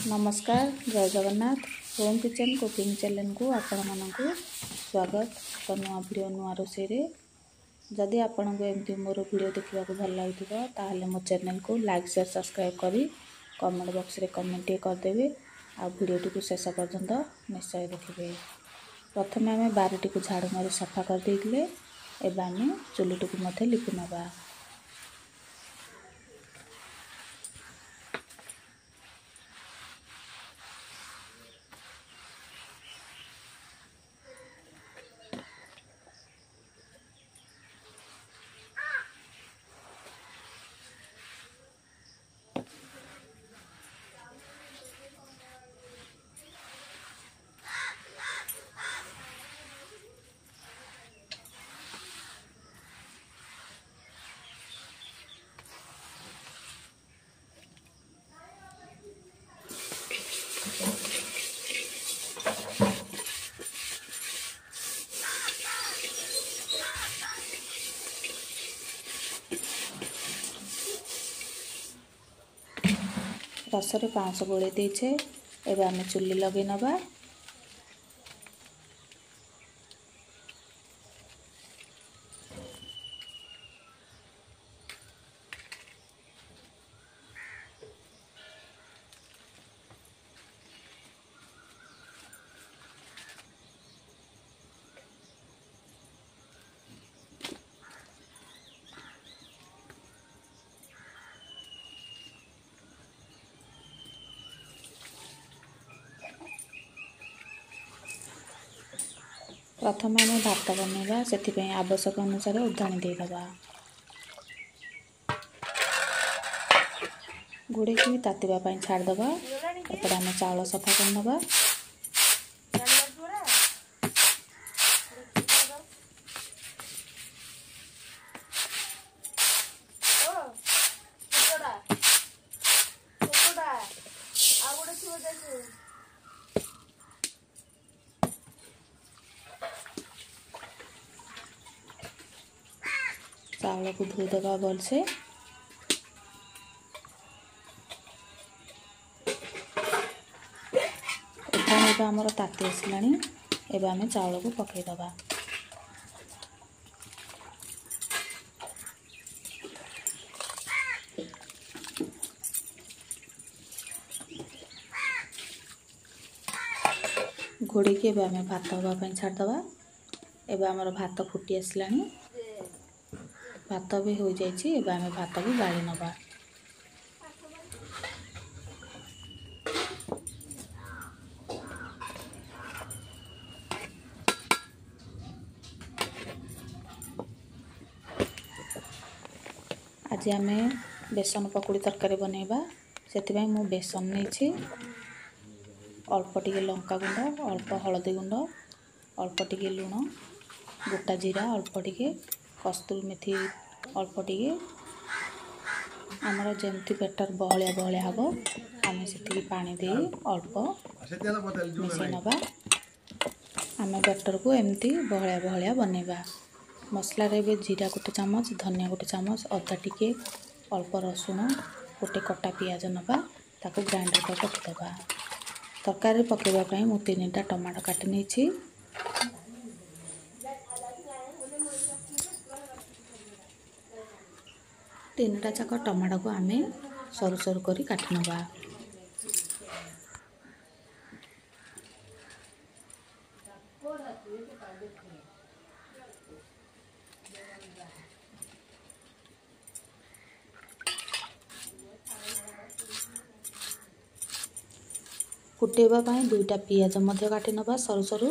नमस्कार जय Jagannath home kitchen cooking channel को आपण मानक स्वागत। तो नुआ वीडियो नुआ रोषे जदि आपण को एमती मोर वीडियो देखा भल लगे मो चैनल को लाइक शेयर सब्सक्राइब करी कमेंट बॉक्स रे कमेंट करदेवे आ वीडियो को शेष पर्यंत निश्चय देखिए। प्रथम आम बारटी को झाड़ू मारी सफा कर देइले एबे आम चुलीटी को लिपि नवा। रसरे पाँच गोले देछे एबे आम चुल्ली लगे नवा। प्रथम आम भात बनैबा से आवश्यक अनुसार उद्धाणी देदबा। घोड़े की तातीबा छाड़दबा। एपटे आम चाउल सफा करनबा। चाउल को धोईदबा भलसे। उद्धाणीबा आमर ताती आसलानी एबे आमे चाउल को पकेइदबा। घोड़ी के एबे आमे भात होगा छाड़दबा। एबे आमर भात फुटी आसलानी भात भी हो जाइए। एबे आमे भात भी गाड़ी नबा। आज आमे बेसन पकुड़ी तरकारी बनैबा से मु बेसन नहीं अल्प टिके लंका गुंड अल्प हलदी गुंड अल्प टिके लुण गोटा जीरा अल्प टिके कस्तूरी मेथी अल्प टिके आमर जमती बेटर बहलिया बहलिया हम आम से पानी दे अल्प मिसई नबा। आम बेटर को एमती बहलिया बहलिया बनैबा। मसला रे जीरा गोटे चामच धनिया गोटे चामच अदा टिके अल्प रसुण गोटे कटा पियाज नबा ताको ग्राइंडर कर रखिदबा। तरकारी पकेबाई मु 3टा टमाटो काटी नहीं। तीनटा जाक टमाटो को आमे सरू सरू करी काटी नबा। फुटेबा पाई 2टा पियाज मध्य काटी नबा सरू सरू।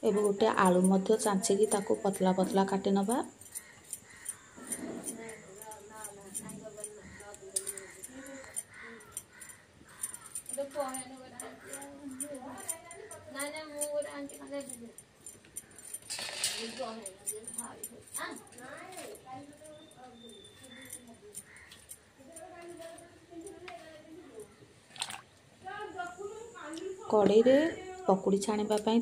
एबे गोटे आलू मध्य चांचिकी ताको पतला पतला काटी नबा। कड़े रे पकुड़ी छाणीबा पई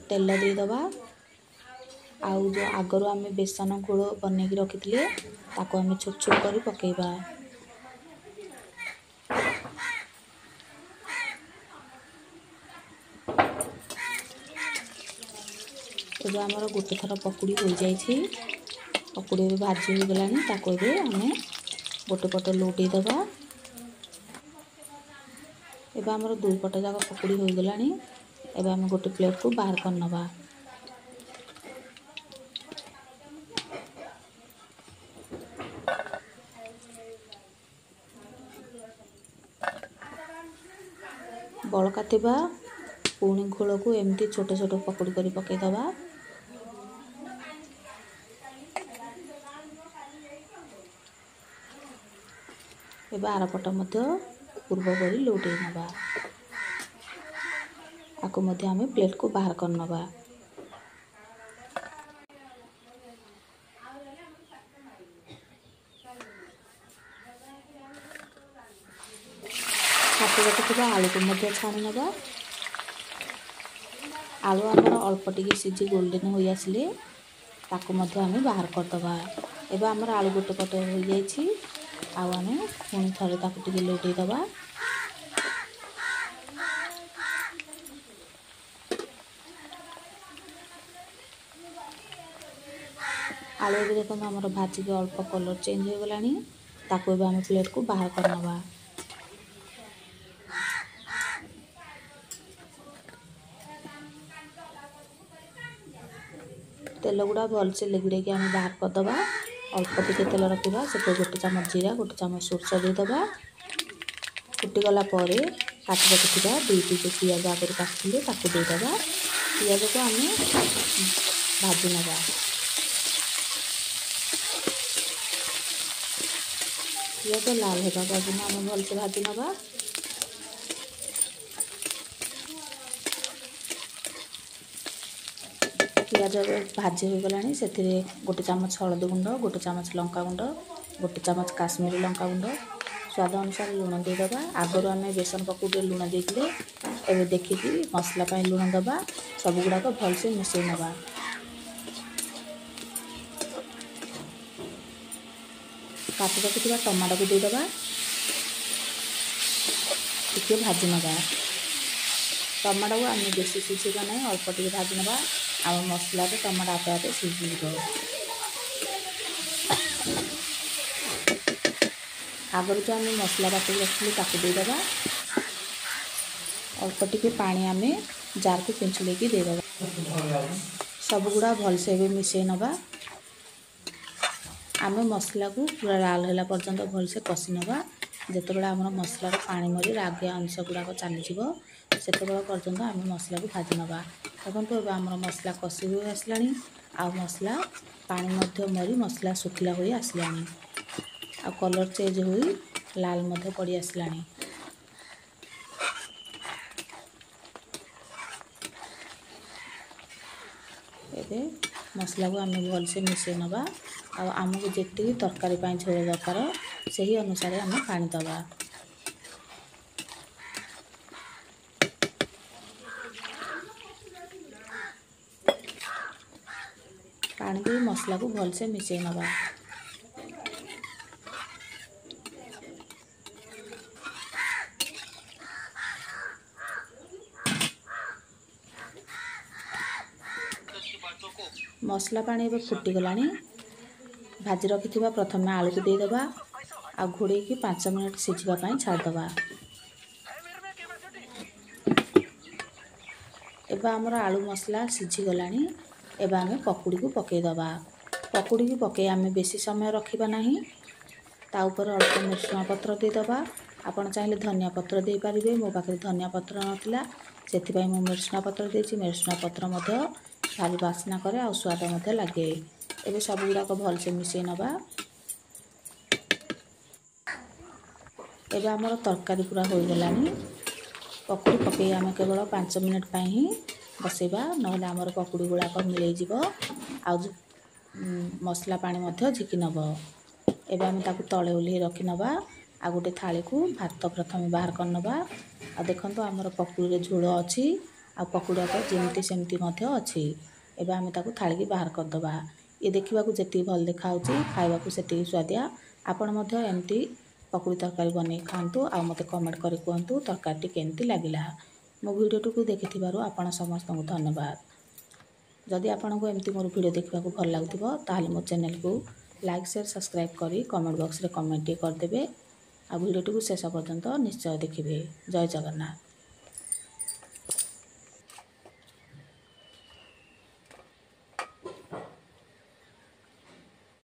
तेल देदबा। आउ जो आगरू आम बेसन गुड़ बनई रखी ताको आम छोट छोट कर पकेबा। एबे आमर गोटे थर पकुड़ी हो जाइए। पकुड़ी भी भाजी हो गलानी ताको एबे आमे गोटे पटे लौटई दबा। एबे आमर दुई पट जाक पकुड़ी हो गलानी। एबे आमे गोटे प्लेट को बाहर कर नबा। बड़का थिबा पुणी घोल को एमती छोट छोट पकुड़ी कर पकई दबा। एबे आर पट मध्य पूर्व परी लौटई नबा। आको मध्य आमे प्लेट को बाहर कर नबा। काटी रखिथिबा आलू को मध्य छाणी नबा। आलू आमर अल्प टिके सिझी गोल्डन हो आसिले ताको मध्य आमे बाहर कर दबा। एबे आमर आलू गोटे पट हो जाइछि। आउ आमे पुणी थरे ताको टिके लौटई दबा। आलू भी देखो आमर भाजी के अल्प कलर चेंज हो गलानी। ताको एबे आमे प्लेट को बाहर कर नबा। तेल गुड़ा भलसे लेगिड़े कि आमे बाहर कर दबा। अल्प टिके तेल रखा से गोटे चामच जीरा गोटे चामच सोरष देदबा। फुटी गला परे काटी रखिथिबा दुईटी जो पियाज आगे काटिले ताको देदबा। पियाज को आमे भाजी नबा। पियाज लाल होगा पर्यंत आमे भलसे भाजी नबा। पियाज भाजी हो गलानी से गोटे चामच हलदी गुंड गोटे चामच लंका गुंड गोटे चामच काश्मीरी लंका गुंड स्वाद अनुसार लुण देदबा। आगरू आम बेसन पकुड़ी लुण देते एवं देखिकी मसला लुण दबा। सब गुड़ाक भलसे मिसई नबा। काटी रखिथिबा टमाटो को देदबा। टिके भाजी नबा। टमाटो को आम बेसी सिझेगा ना अल्प टिके भाजी नबा। आम मसला टमाटो आपे आपे सिझी आगर जो आम मसला बाटी रखी ताको देदबा। अल्प टिके पानी आम जार को पिंचुले देदबा। सब गुड़ा भलसे मिसई नबा। आम मसला को पूरा लाल होला पर्यंत भलसे कषि नबा। जितेबाला आम मसलार पानी मरी आगे अंश गुड़ाक चलीज से पर्यंत आम मसला को भाजी नबा। देखो ए आम मसला कषि हो आसला। आ मसला पानी मरी मसला सुखिला हो आसला। आ कलर चेंज हो लाल पड़ी आसला। एबे मसला को आम भलसे मिसई नबा। आमको जेति तरकारी झोल दरकार से ही अनुसार आम पानी दबा। पानी दे मसला को भलसे मिसई नबा। मसला पानी एबे फुटी गलानी। भाजी रखिथिबा प्रथमे आलू को देदबा। आ घोड़े की 5 मिनट सिझिबा पई छाड़दबा। एबे आमर आलू मसला सिझी गलानी। एबे आमे पकुड़ी को पकई दबा। पकुड़ी को पकई आमे बेसी समय रखिबा नहीं। ता ऊपर अल्प मिर्चुआ पत्र देदबा। आपण चाहिए धनिया पत्र दे पारिबे। मो पाखे धनिया पत्र नथिला सेथिबाई मो मिर्चुआ पत्र देछि। मिर्चुआ पत्र मध्य भारी बास्ना करे आ स्वाद मध्य लागे। एबे सब गुड़ाक भलसे मिसई नबा। एबे आमर तरकारी पूरा हो गलानी। पकुड़ी पकई आमे केवल 5 मिनट पाई ही बसेबा नहले आमर पकुड़ी गुड़ाक मिलई जीवो। आ मसला पानी मध्य झिकी नब। एबे आमे ताकु तळे ओल्हे रखि नबा। आ आ गोटे थाली को भात प्रथम बाहर करनबा। आ देखंतु हमर पकुड़ी झोल अछि आ पकुड़ा तो जेमती सेमती मध्य अछि। एबे आमे ताकू थाली की बाहर कर दबा। ये देखिबा को जेती भल देखाउची खाइबा को सेती स्वादिया। आपण मध्य एमती पकुड़ी तरकारी बनै खांतु आ मते कमेंट करी कहंतु तरकारी केमती लागिला। मो वीडियो को देखिथिबारु आपण समस्त को धन्यवाद। जदि आपको एमती मोर वीडियो देखा भल लगुव ताल मो चैनल को लाइक शेयर सब्सक्राइब करी कमेंट बॉक्स रे कमेंट करदेवे आ वीडियो को शेष पर्यंत निश्चय देखिए। जय जगन्नाथ।